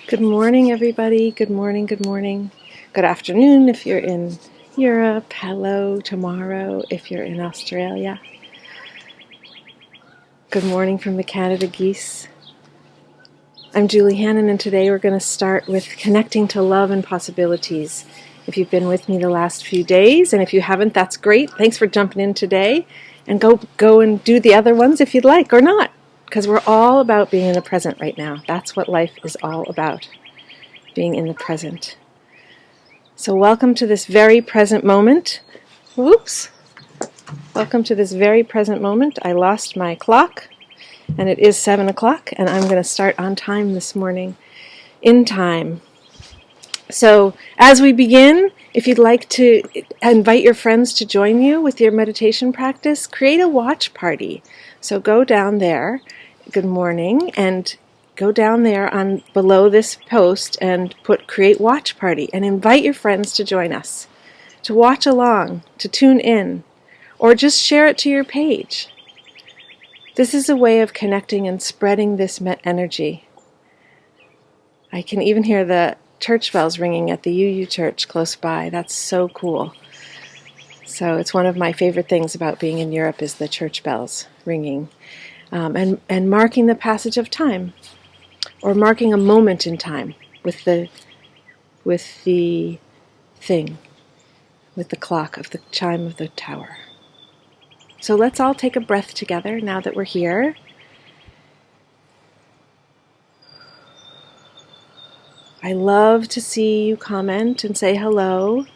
Good morning, everybody. Good morning, good morning. Good afternoon if you're in Europe. Hello tomorrow if you're in Australia. Good morning from the Canada Geese. I'm Julie Hannon, and today we're going to start with connecting to love and possibilities. If you've been with me the last few days, and if you haven't, that's great. Thanks for jumping in today. And go and do the other ones if you'd like, or not. Because we're all about being in the present right now. That's what life is all about. Being in the present. So welcome to this very present moment. Whoops. Welcome to this very present moment. I lost my clock, and it is 7 o'clock, and I'm going to start on time this morning, in time. So as we begin, if you'd like to invite your friends to join you with your meditation practice, create a watch party. So go down there, good morning, and go down there on below this post and put create watch party and invite your friends to join us, to watch along, to tune in, or just share it to your page. This is a way of connecting and spreading this energy. I can even hear the church bells ringing at the UU church close by. That's so cool. So it's one of my favorite things about being in Europe is the church bells ringing and marking the passage of time, or marking a moment in time with the thing, with the clock of the chime of the tower. So let's all take a breath together now that we're here. I love to see you comment and say hello.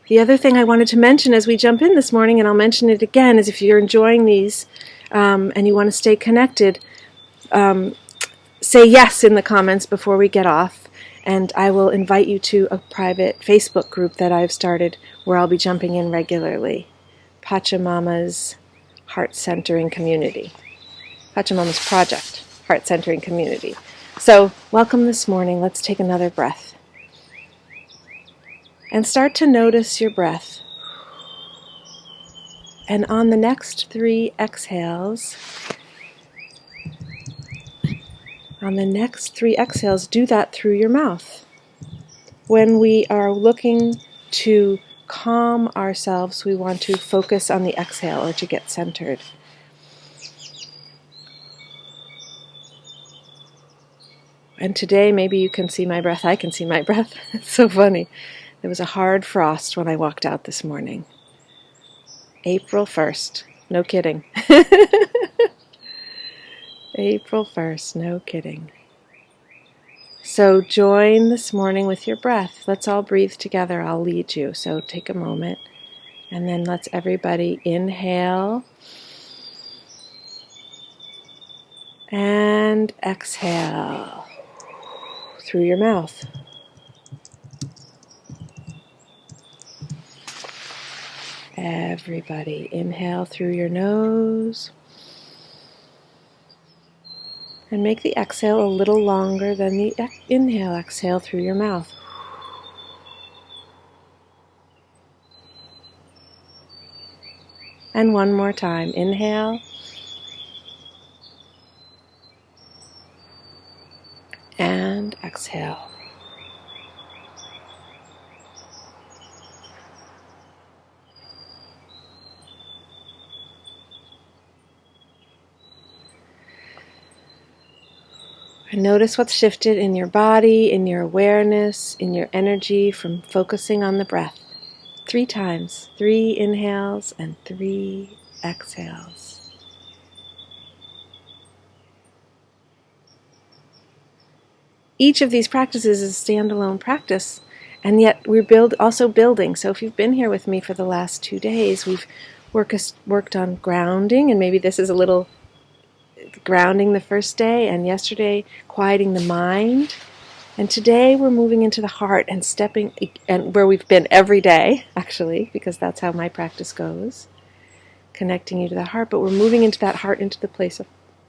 The other thing I wanted to mention as we jump in this morning, and I'll mention it again, is if you're enjoying these and you want to stay connected, say yes in the comments before we get off, and I will invite you to a private Facebook group that I've started where I'll be jumping in regularly. Pachamama's Heart Centering Community. Pachamama's Project, Heart Centering Community. So, welcome this morning. Let's take another breath. And start to notice your breath. And on the next 3 exhales, do that through your mouth. When we are looking to calm ourselves, we want to focus on the exhale or to get centered. And today, maybe you can see my breath. I can see my breath. It's so funny. There was a hard frost when I walked out this morning. April 1st. No kidding. April 1st. No kidding. So join this morning with your breath. Let's all breathe together. I'll lead you. So take a moment. And then let's everybody inhale. And exhale. Through your mouth. Everybody inhale through your nose. And make the exhale a little longer than the inhale. Exhale through your mouth. And one more time. Inhale. And exhale. And notice what's shifted in your body, in your awareness, in your energy from focusing on the breath. 3 times. 3 inhales and 3 exhales. Each of these practices is a standalone practice, and yet we're also building. So if you've been here with me for the last 2 days, we've worked on grounding, and maybe this is a little grounding the first day, and yesterday quieting the mind. And today we're moving into the heart and stepping, and where we've been every day, actually, because that's how my practice goes, connecting you to the heart. But we're moving into that heart, into the place of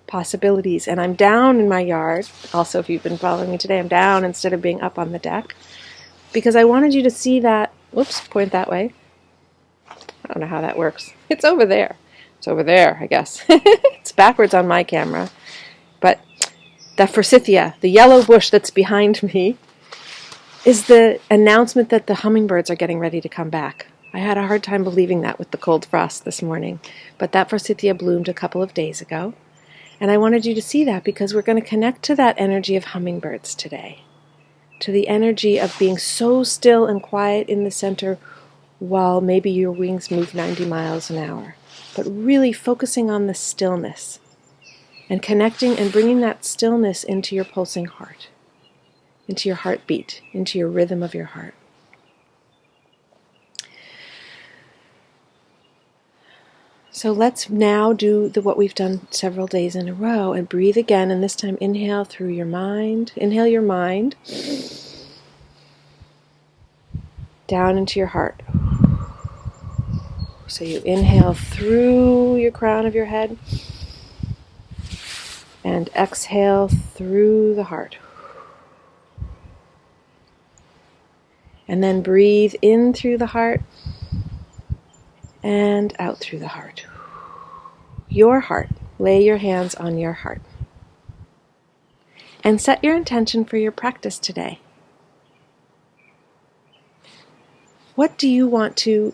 possibilities. And I'm down in my yard. Also, if you've been following me today, I'm down instead of being up on the deck, because I wanted you to see that. Whoops, point that way. I don't know how that works. It's over there. It's over there, I guess. It's backwards on my camera. But That forsythia, the yellow bush that's behind me, is the announcement that the hummingbirds are getting ready to come back. I had a hard time believing that with the cold frost this morning, but that forsythia bloomed a couple of days ago, and I wanted you to see that because we're going to connect to that energy of hummingbirds today, to the energy of being so still and quiet in the center while maybe your wings move 90 miles an hour, but really focusing on the stillness and connecting and bringing that stillness into your pulsing heart, into your heartbeat, into your rhythm of your heart. So let's now do what we've done several days in a row and breathe again, and this time inhale through your mind. Inhale your mind down into your heart. So you inhale through your crown of your head and exhale through the heart. And then breathe in through the heart and out through the heart. Your heart. Lay your hands on your heart. And set your intention for your practice today. What do you want to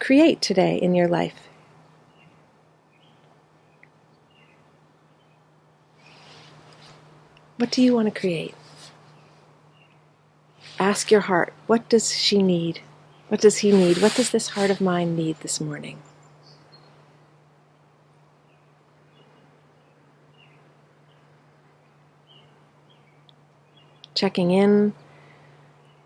create today in your life? What do you want to create? Ask your heart, what does she need? What does he need? What does this heart of mine need this morning? Checking in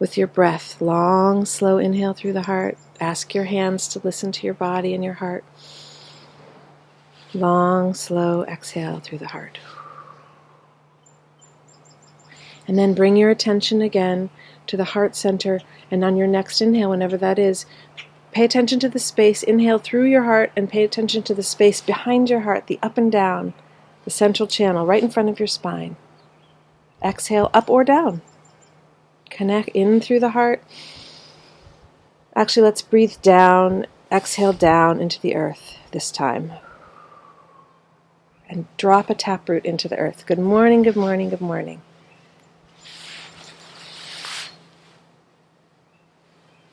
with your breath. Long, slow inhale through the heart. Ask your hands to listen to your body and your heart. Long, slow exhale through the heart. And then bring your attention again to the heart center, and on your next inhale, whenever that is, pay attention to the space. Inhale through your heart and pay attention to the space behind your heart, the up and down, the central channel right in front of your spine. Exhale up or down. Connect in through the heart. Actually, let's breathe down, exhale down into the earth this time. And drop a taproot into the earth. Good morning, good morning, good morning.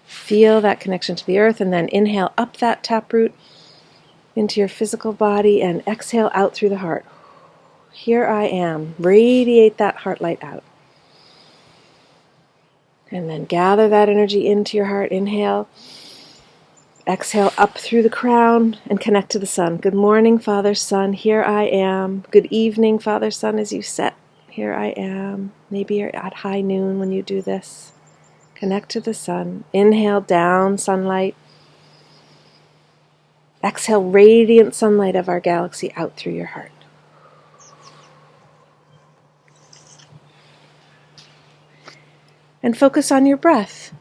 Feel that connection to the earth, and then inhale up that taproot into your physical body and exhale out through the heart. Here I am. Radiate that heart light out. And then gather that energy into your heart. Inhale. Exhale up through the crown and connect to the sun. Good morning, Father, Sun. Here I am. Good evening, Father, Sun, as you set. Here I am. Maybe you're at high noon when you do this. Connect to the sun. Inhale down sunlight. Exhale radiant sunlight of our galaxy out through your heart. And focus on your breath.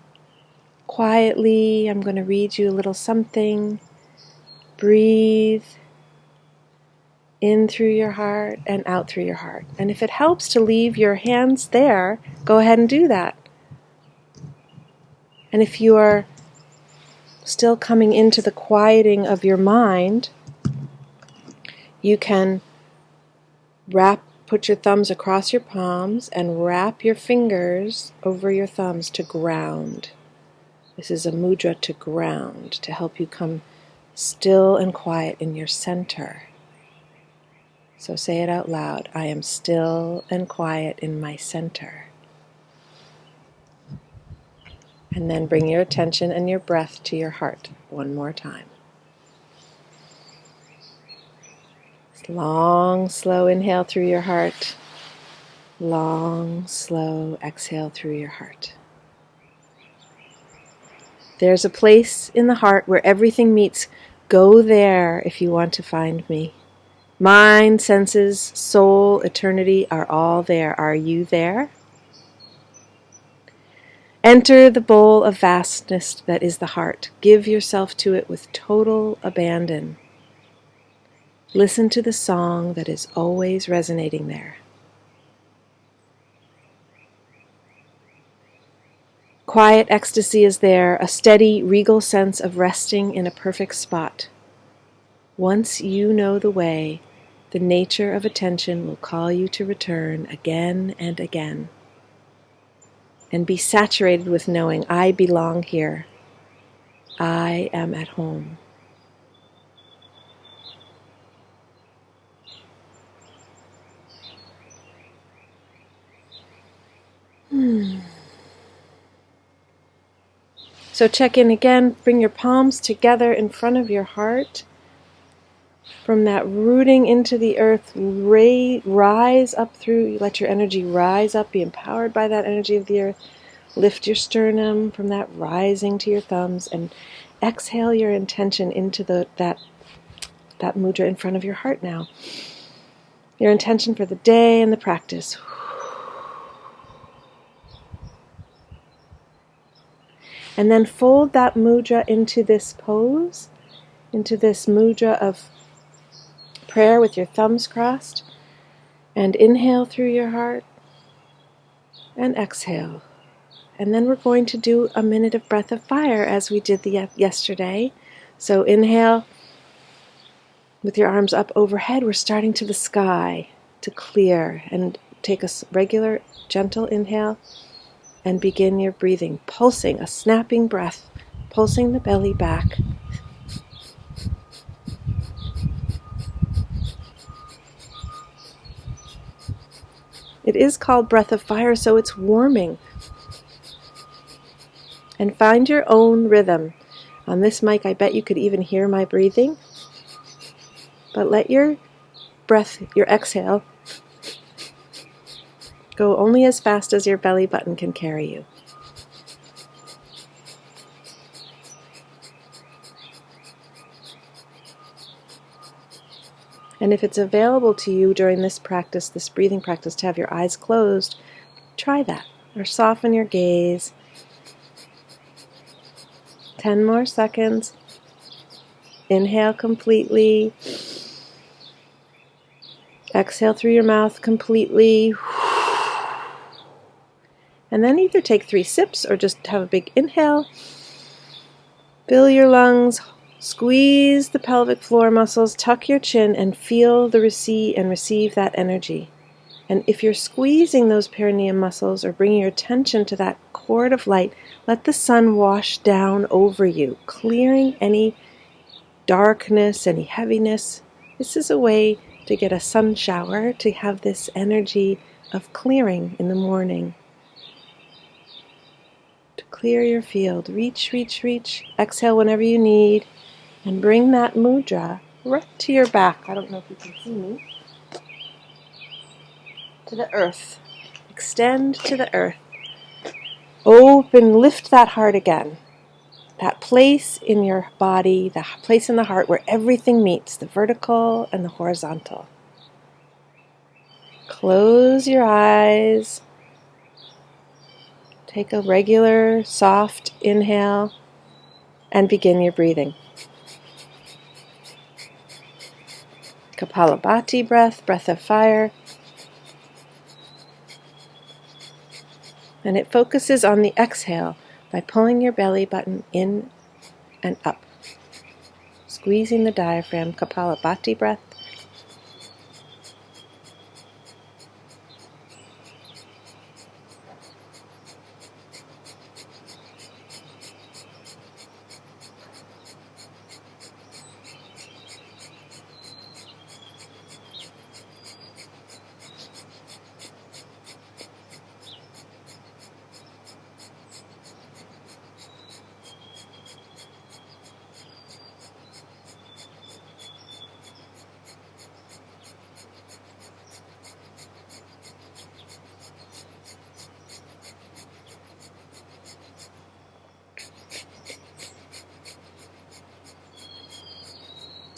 Quietly, I'm going to read you a little something. Breathe in through your heart and out through your heart. And if it helps to leave your hands there, go ahead and do that. And if you are still coming into the quieting of your mind, you can put your thumbs across your palms and wrap your fingers over your thumbs to ground. This is a mudra to ground, to help you come still and quiet in your center. So say it out loud. I am still and quiet in my center. And then bring your attention and your breath to your heart one more time. Long, slow inhale through your heart. Long, slow exhale through your heart. There's a place in the heart where everything meets. Go there if you want to find me. Mind, senses, soul, eternity are all there. Are you there? Enter the bowl of vastness that is the heart. Give yourself to it with total abandon. Listen to the song that is always resonating there. Quiet ecstasy is there, a steady, regal sense of resting in a perfect spot. Once you know the way, The nature of attention will call you to return again and again. And be saturated with knowing, I belong here. I am at home. So check in again. Bring your palms together in front of your heart. From that rooting into the earth, rise up through, let your energy rise up, be empowered by that energy of the earth. Lift your sternum from that rising to your thumbs and exhale your intention into that mudra in front of your heart now. Your intention for the day and the practice. And then fold that mudra into this pose, into this mudra of prayer with your thumbs crossed. And inhale through your heart and exhale. And then we're going to do a minute of breath of fire as we did yesterday. So inhale with your arms up overhead. We're starting to the sky to clear. And take a regular, gentle inhale and begin your breathing, pulsing, a snapping breath, pulsing the belly back. It is called breath of fire, so it's warming. And find your own rhythm. On this mic, I bet you could even hear my breathing. But let your breath, your exhale, go only as fast as your belly button can carry you. And if it's available to you during this practice, this breathing practice, to have your eyes closed, try that. Or soften your gaze. 10 more seconds. Inhale completely. Exhale through your mouth completely. And then either take 3 sips or just have a big inhale. Fill your lungs. Squeeze the pelvic floor muscles. Tuck your chin and feel the receive that energy. And if you're squeezing those perineum muscles or bringing your attention to that cord of light, let the sun wash down over you, clearing any darkness, any heaviness. This is a way to get a sun shower, to have this energy of clearing in the morning. To clear your field. Reach, reach, reach. Exhale whenever you need. And bring that mudra right to your back. I don't know if you can see me. To the earth. Extend to the earth. Open, lift that heart again. That place in your body, the place in the heart where everything meets, the vertical and the horizontal. Close your eyes. Take a regular, soft inhale and begin your breathing. Kapalabhati breath, breath of fire. And it focuses on the exhale by pulling your belly button in and up. Squeezing the diaphragm, Kapalabhati breath.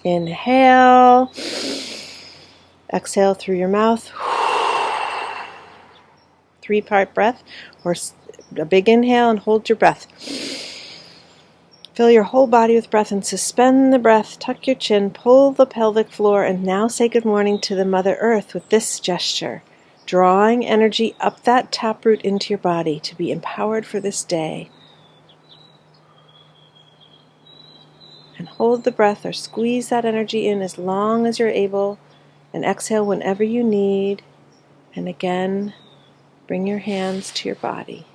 Inhale. Exhale through your mouth. 3-part breath, or a big inhale and hold your breath. Fill your whole body with breath and suspend the breath. Tuck your chin, pull the pelvic floor, and now say good morning to the Mother Earth with this gesture, drawing energy up that taproot into your body to be empowered for this day. And hold the breath or squeeze that energy in as long as you're able And exhale whenever you need. And again, bring your hands to your body.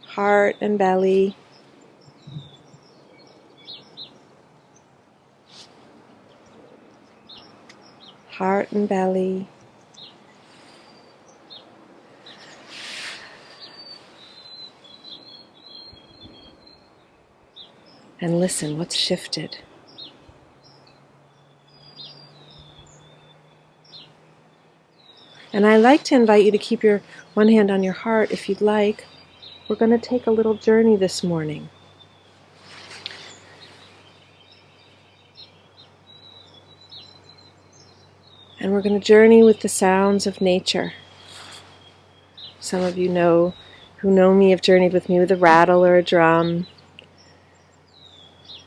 Heart and belly. Heart and belly. And listen, what's shifted? And I like to invite you to keep your one hand on your heart if you'd like. We're going to take a little journey this morning. And we're going to journey with the sounds of nature. Some of you who know me have journeyed with me with a rattle or a drum.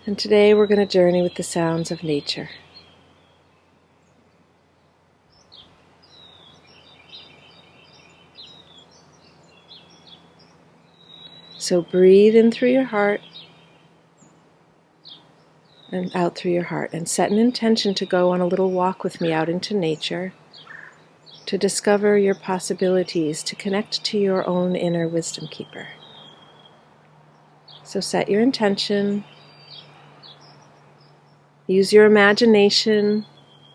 And today we're going to journey with the sounds of nature. So breathe in through your heart and out through your heart, and set an intention to go on a little walk with me out into nature, to discover your possibilities, to connect to your own inner wisdom keeper. So set your intention, use your imagination.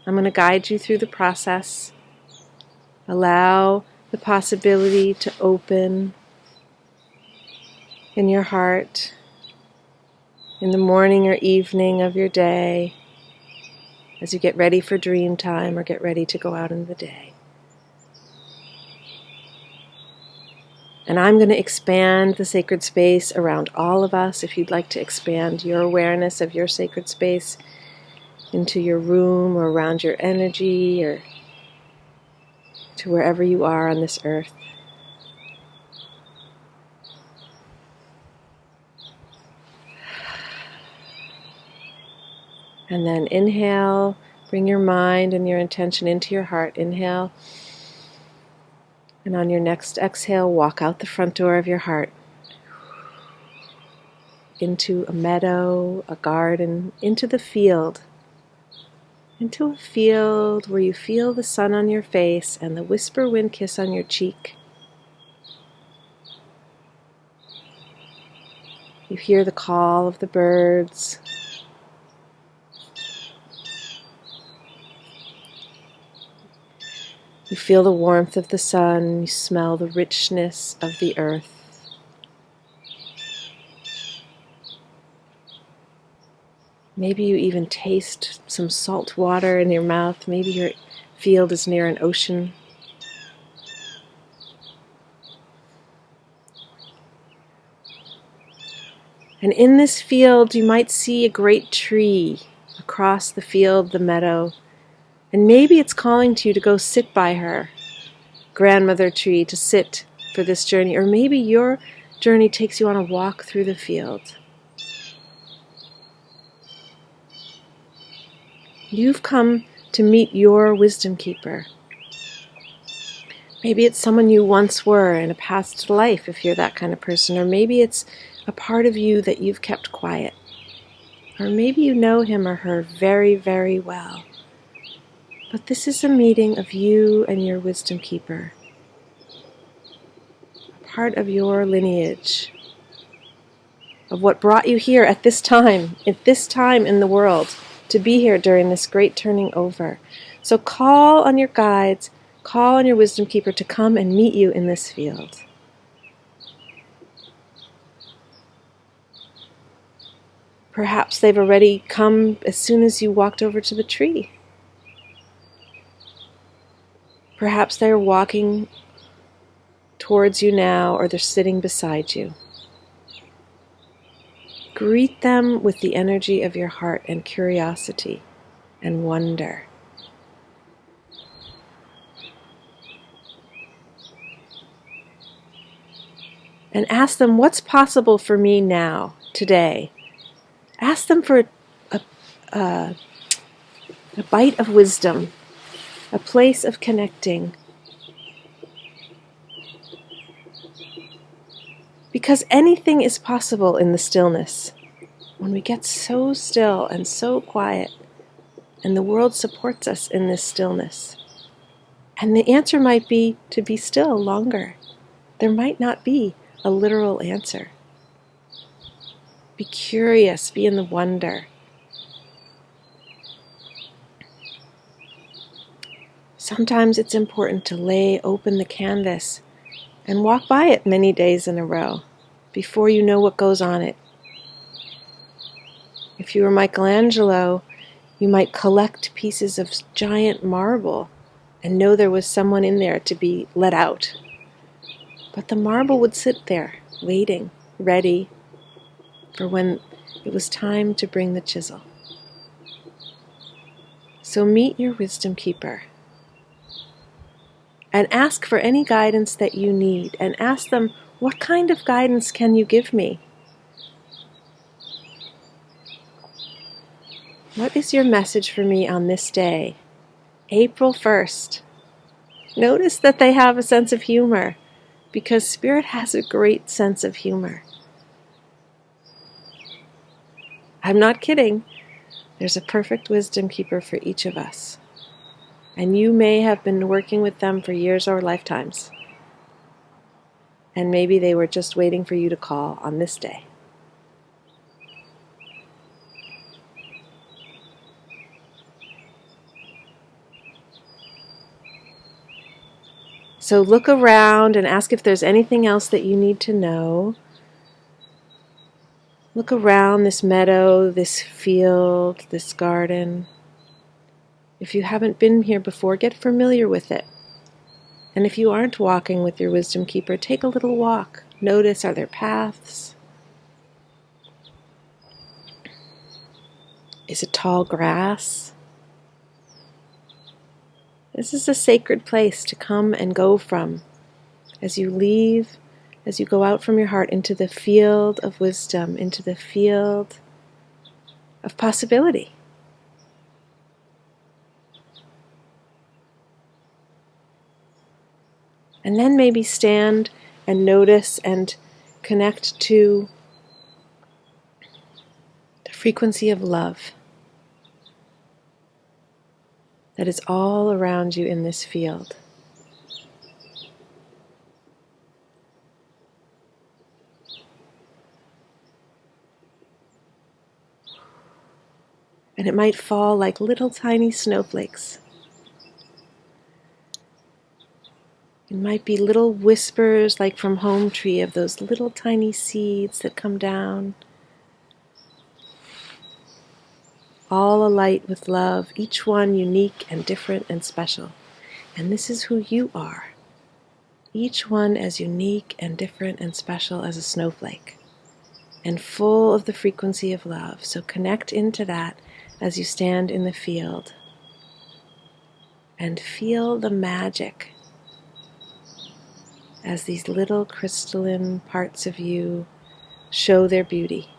I'm going to guide you through the process. Allow the possibility to open in your heart in the morning or evening of your day as you get ready for dream time or get ready to go out in the day. And I'm going to expand the sacred space around all of us. If you'd like to expand your awareness of your sacred space into your room or around your energy or to wherever you are on this earth. And then inhale, bring your mind and your intention into your heart. Inhale. And on your next exhale, walk out the front door of your heart into a meadow, a garden, into the field. Into a field where you feel the sun on your face and the whisper wind kiss on your cheek. You hear the call of the birds. You feel the warmth of the sun, you smell the richness of the earth. Maybe you even taste some salt water in your mouth. Maybe your field is near an ocean. And in this field you might see a great tree across the field, the meadow. And maybe it's calling to you to go sit by her, grandmother tree, to sit for this journey. Or maybe your journey takes you on a walk through the field. You've come to meet your wisdom keeper. Maybe it's someone you once were in a past life, if you're that kind of person. Or maybe it's a part of you that you've kept quiet. Or maybe you know him or her very, very well. But this is a meeting of you and your wisdom keeper, a part of your lineage, of what brought you here at this time in the world, to be here during this great turning over. So call on your guides, call on your wisdom keeper to come and meet you in this field. Perhaps they've already come as soon as you walked over to the tree. Perhaps they're walking towards you now, or they're sitting beside you. Greet them with the energy of your heart and curiosity and wonder. And ask them, what's possible for me now, today? Ask them for a bite of wisdom, a place of connecting. Because anything is possible in the stillness. When we get so still and so quiet, and the world supports us in this stillness. And the answer might be to be still longer. There might not be a literal answer. Be curious, be in the wonder. Sometimes it's important to lay open the canvas and walk by it many days in a row before you know what goes on it. If you were Michelangelo, you might collect pieces of giant marble and know there was someone in there to be let out. But the marble would sit there, waiting, ready for when it was time to bring the chisel. So meet your wisdom keeper and ask for any guidance that you need, and ask them, what kind of guidance can you give me? What is your message for me on this day, April 1st? Notice that they have a sense of humor, because Spirit has a great sense of humor. I'm not kidding. There's a perfect wisdom keeper for each of us. And you may have been working with them for years or lifetimes. And maybe they were just waiting for you to call on this day. So look around and ask if there's anything else that you need to know. Look around this meadow, this field, this garden. If you haven't been here before, get familiar with it. And if you aren't walking with your wisdom keeper, take a little walk. Notice, are there paths? Is it tall grass? This is a sacred place to come and go from as you leave, as you go out from your heart into the field of wisdom, into the field of possibility. And then maybe stand and notice and connect to the frequency of love that is all around you in this field. And it might fall like little tiny snowflakes. It might be little whispers like from Home Tree of those little tiny seeds that come down, all alight with love, each one unique and different and special. And this is who you are, each one as unique and different and special as a snowflake, and full of the frequency of love. So connect into that as you stand in the field, and feel the magic as these little crystalline parts of you show their beauty.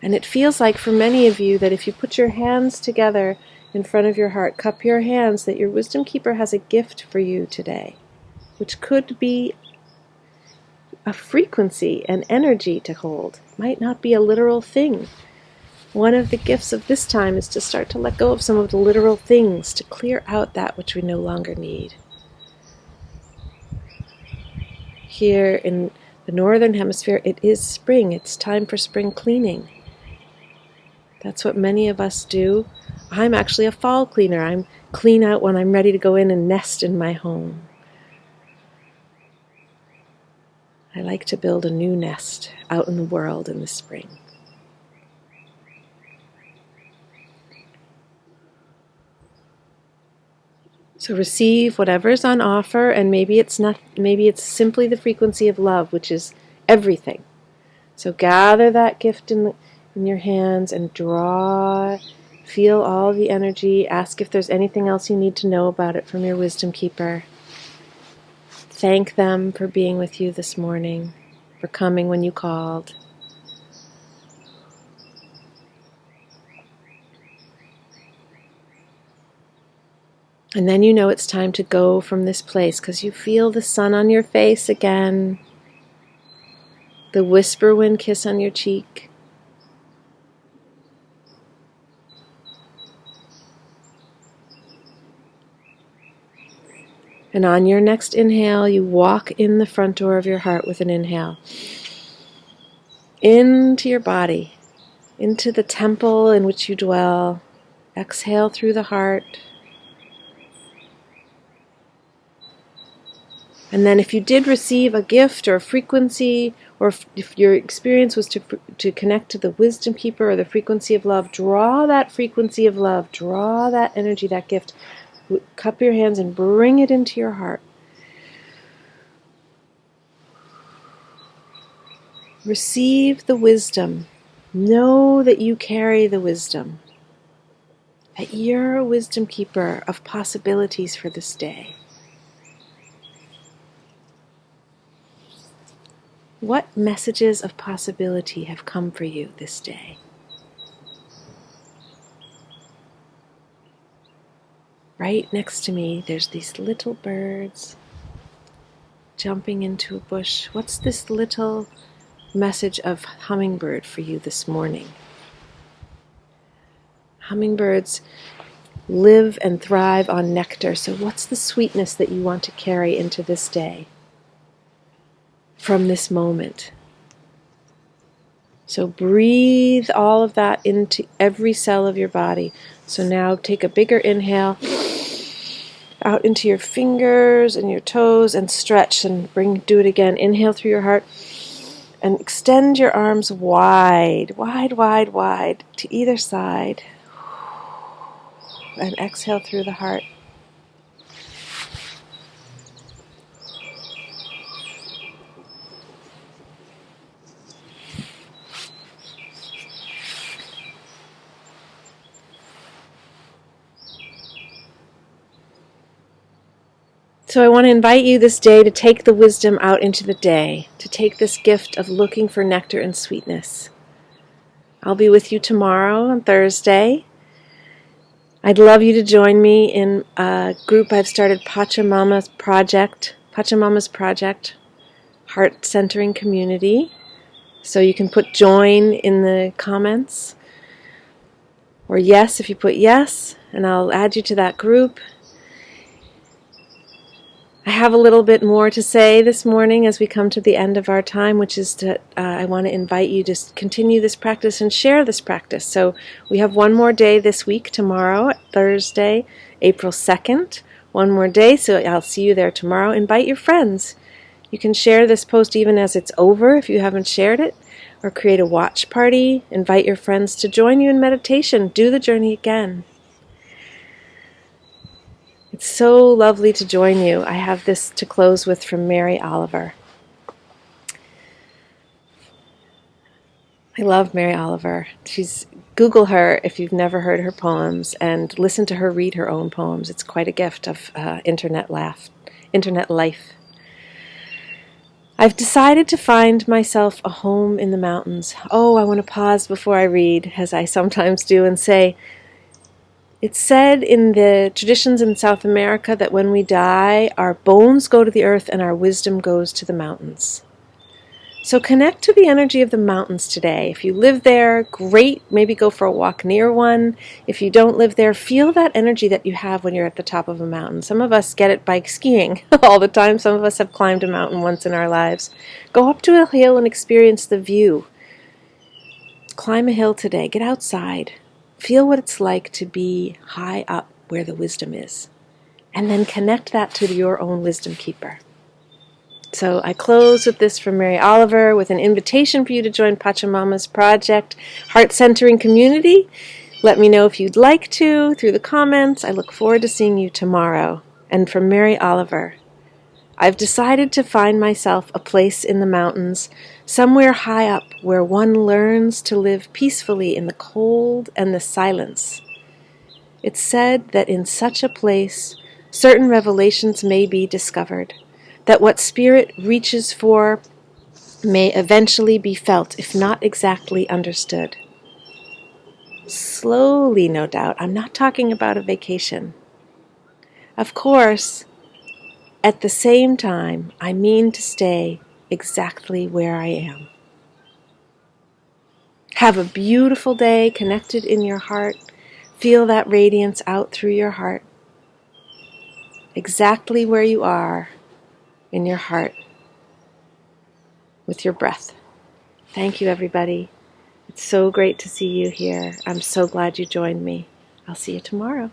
And it feels like for many of you that if you put your hands together in front of your heart, cup your hands, that your wisdom keeper has a gift for you today, which could be a frequency, an energy to hold. It might not be a literal thing. One of the gifts of this time is to start to let go of some of the literal things, to clear out that which we no longer need. Here in the northern hemisphere, it is spring. It's time for spring cleaning. That's what many of us do. I'm actually a fall cleaner. I'm clean out when I'm ready to go in and nest in my home. I like to build a new nest out in the world in the spring. So receive whatever is on offer, and maybe it's simply the frequency of love, which is everything. So gather that gift in your hands and draw, feel all the energy. Ask if there's anything else you need to know about it from your wisdom keeper. Thank them for being with you this morning, for coming when you called. And then you know it's time to go from this place because you feel the sun on your face again, the whisper wind kiss on your cheek. And on your next inhale, you walk in the front door of your heart with an inhale. Into your body, into the temple in which you dwell. Exhale through the heart. And then if you did receive a gift or a frequency, or if your experience was to connect to the wisdom keeper or the frequency of love, draw that frequency of love, draw that energy, that gift, cup your hands and bring it into your heart. Receive the wisdom. Know that you carry the wisdom. That you're a wisdom keeper of possibilities for this day. What messages of possibility have come for you this day? Right next to me, there's these little birds jumping into a bush. What's this little message of hummingbird for you this morning? Hummingbirds live and thrive on nectar, so what's the sweetness that you want to carry into this day from this moment? So breathe all of that into every cell of your body. So now take a bigger inhale out into your fingers and your toes and stretch and do it again. Inhale through your heart and extend your arms wide, wide, wide, wide to either side. And exhale through the heart. So I want to invite you this day to take the wisdom out into the day, to take this gift of looking for nectar and sweetness. I'll be with you tomorrow on Thursday. I'd love you to join me in a group I've started, Pachamama's Project, Heart Centering Community. So you can put join in the comments, or yes if you put yes, and I'll add you to that group. I have a little bit more to say this morning as we come to the end of our time, which is that I want to invite you to continue this practice and share this practice. So we have one more day this week, tomorrow, Thursday, April 2nd. One more day, so I'll see you there tomorrow. Invite your friends. You can share this post even as it's over if you haven't shared it, or create a watch party. Invite your friends to join you in meditation. Do the journey again. It's so lovely to join you. I have this to close with from Mary Oliver. I love Mary Oliver. Google her if you've never heard her poems and listen to her read her own poems. It's quite a gift of internet life. I've decided to find myself a home in the mountains. Oh, I want to pause before I read, as I sometimes do, and say, it's said in the traditions in South America that when we die, our bones go to the earth and our wisdom goes to the mountains. So connect to the energy of the mountains today. If you live there, great. Maybe go for a walk near one. If you don't live there, feel that energy that you have when you're at the top of a mountain. Some of us get it by skiing all the time. Some of us have climbed a mountain once in our lives. Go up to a hill and experience the view. Climb a hill today. Get outside. Feel what it's like to be high up where the wisdom is. And then connect that to your own wisdom keeper. So I close with this from Mary Oliver with an invitation for you to join Pachamama's Project, Heart Centering Community. Let me know if you'd like to through the comments. I look forward to seeing you tomorrow. And from Mary Oliver, I've decided to find myself a place in the mountains, somewhere high up where one learns to live peacefully in the cold and the silence. It's said that in such a place, certain revelations may be discovered, that what spirit reaches for may eventually be felt, if not exactly understood. Slowly, no doubt. I'm not talking about a vacation. Of course, at the same time, I mean to stay exactly where I am. Have a beautiful day connected in your heart. Feel that radiance out through your heart. exactly where you are in your heart with your breath. Thank you, everybody. It's so great to see you here. I'm so glad you joined me. I'll see you tomorrow.